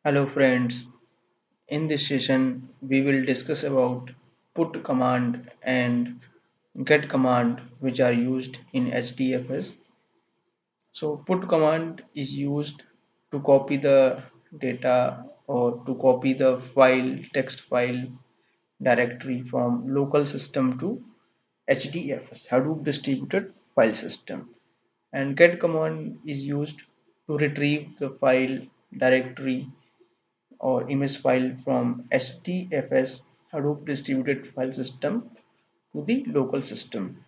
Hello friends, in this session we will discuss about put command and get command which are used in HDFS. So put command is used to copy the data or to copy the text file directory from local system to HDFS, Hadoop distributed file system. And get command is used to retrieve the file directory or image file from HDFS Hadoop distributed file system to the local system.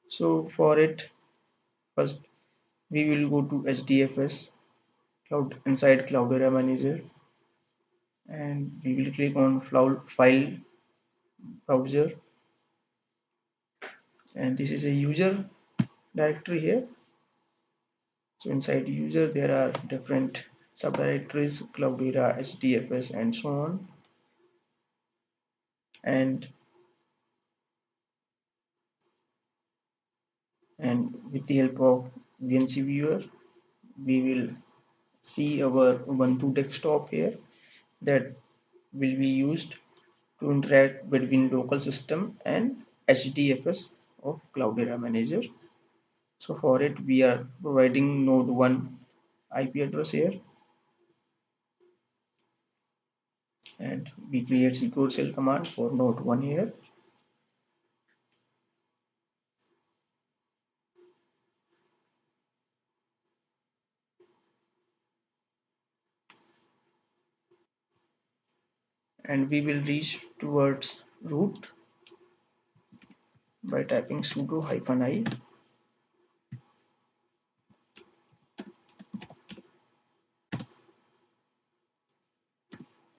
So for it, first we will go to HDFS cloud inside Cloudera Manager, and we will click on file browser, and this is a user directory here. So inside user there are different subdirectories, Cloudera, HDFS, and so on. And with the help of VNC Viewer, we will see our Ubuntu desktop here that will be used to interact between local system and HDFS of Cloudera Manager. So for it we are providing node 1 IP address here, and we create Supercell command for node 1 here, and we will reach towards root by typing sudo -i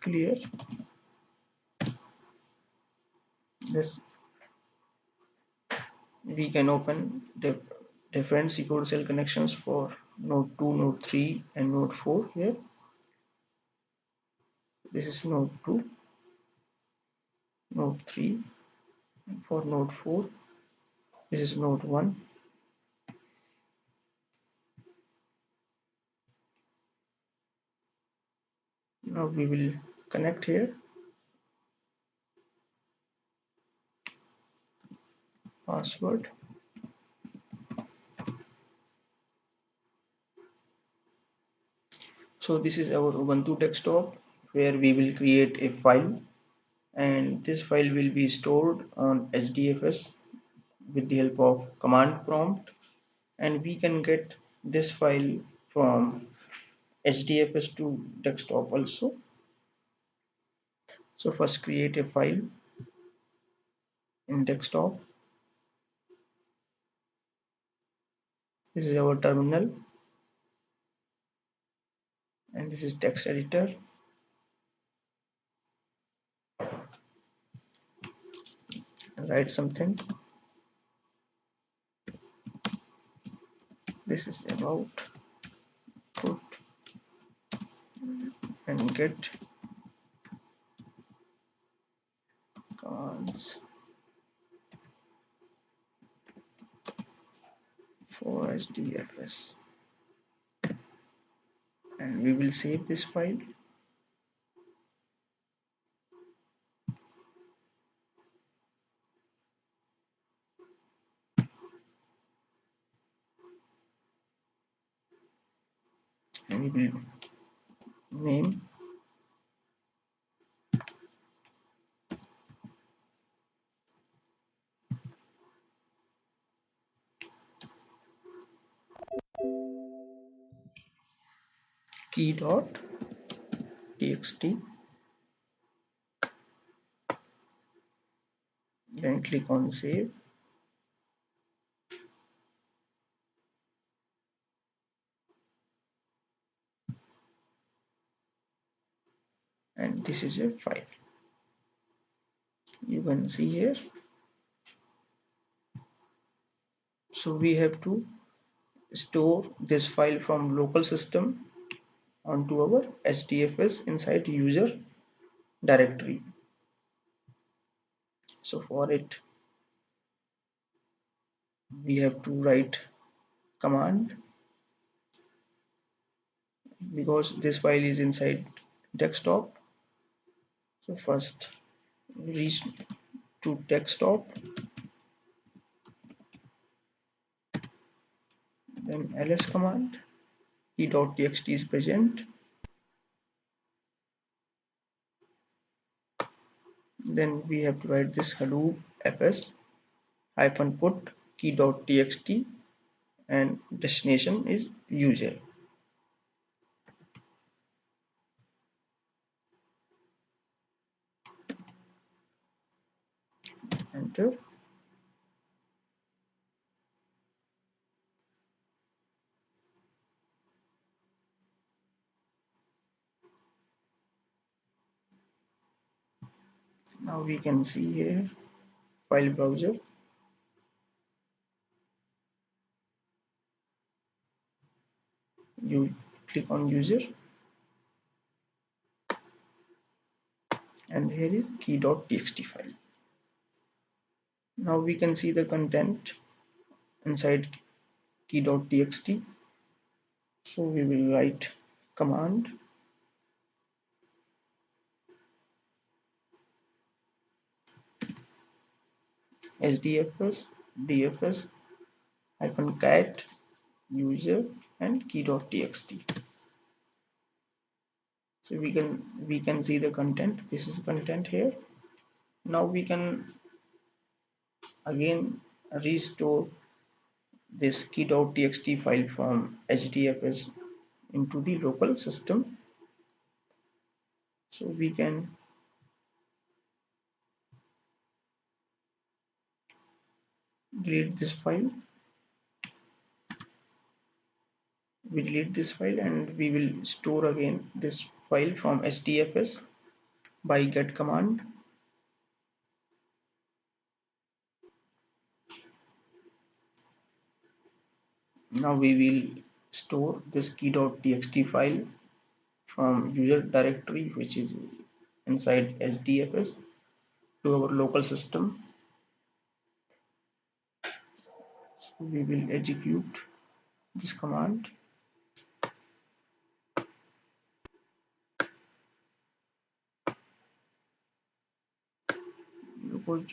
clear. This we can open different secure cell connections for node 2, node 3, and node 4 here. This is node 2, node 3, and for node 4 this is node 1. Now we will connect here, password. So this is our Ubuntu desktop where we will create a file, and this file will be stored on HDFS with the help of command prompt, and we can get this file from HDFS to desktop also. So first create a file in desktop. This is our terminal, and this is text editor. Write something. This is about put and get commands for HDFS, and we will save this file. And we will name key.txt, then click on save, and this is a file. You can see here. So we have to store this file from local system onto our HDFS inside user directory. So for it we have to write command because this file is inside desktop. So first reach to desktop, then ls command, key.txt is present, then we have to write this hadoop fs hyphen put key.txt and destination is user. Enter. Now we can see here file browser. You click on user and here is key.txt file. Now we can see the content inside key.txt. So we will write command HDFS DFS hyphen cat user and key.txt. So we can see the content. This is content here. Now we can again restore this key.txt file from HDFS into the local system. So we can delete this file. We delete this file and we will store again this file from HDFS by get command. Now we will store this key.txt file from user directory which is inside HDFS to our local system. So we will execute this command. Because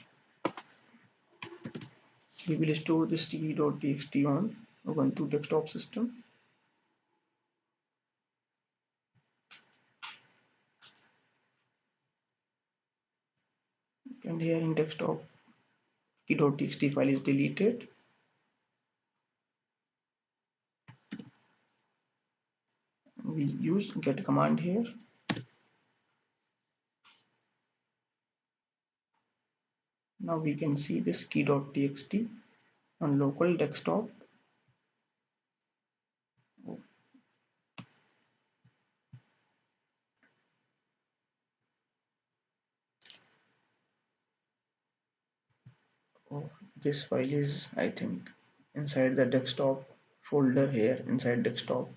we will store this key.txt on Ubuntu desktop system. And here in desktop key.txt file is deleted. We use get command here. Now we can see this key.txt on local desktop. Oh, this file is, I think, inside the desktop folder here inside desktop.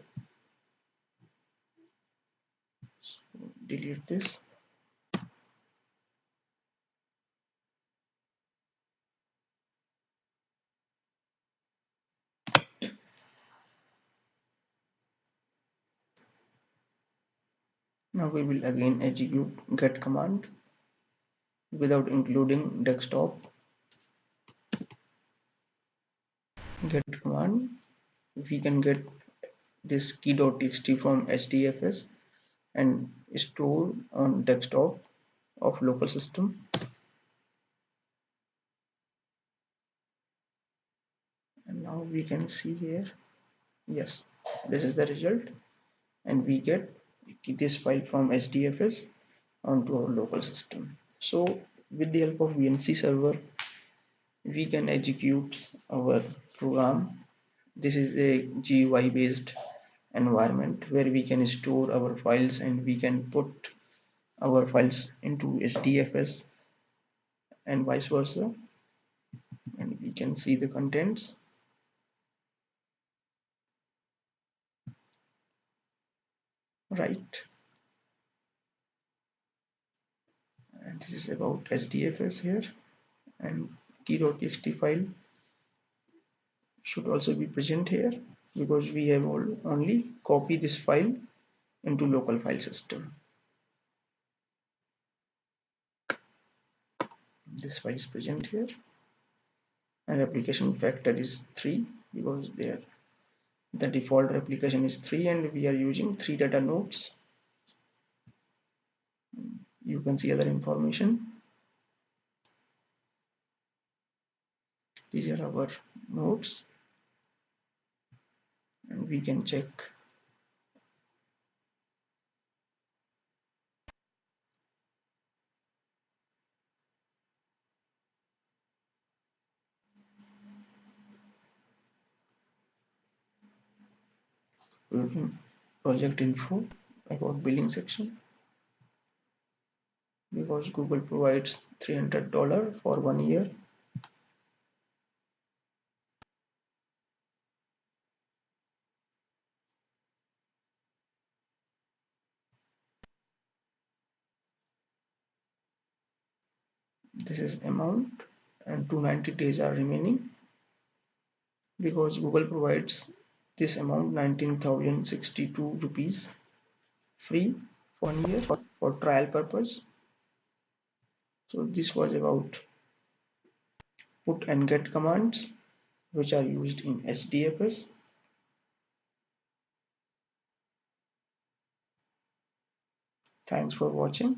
So delete this. Now we will again execute get command without including desktop. Get command, we can get this key.txt from HDFS and store on desktop of local system. And now we can see here, yes, this is the result, and we get this file from HDFS onto our local system. So with the help of VNC server we can execute our program. This is a GUI based environment where we can store our files and we can put our files into HDFS and vice versa, and we can see the contents. Right, and this is about HDFS here, and key.txt file should also be present here because we have only copy this file into local file system. This file is present here, and replication factor is 3 because there the default replication is 3 and we are using 3 data nodes. You can see other information. These are our nodes, and we can check project info about billing section because Google provides $300 for 1 year. This is amount and 290 days are remaining because Google provides this amount 19,062 rupees free for 1 year for trial purpose. So this was about put and get commands which are used in HDFS. Thanks for watching.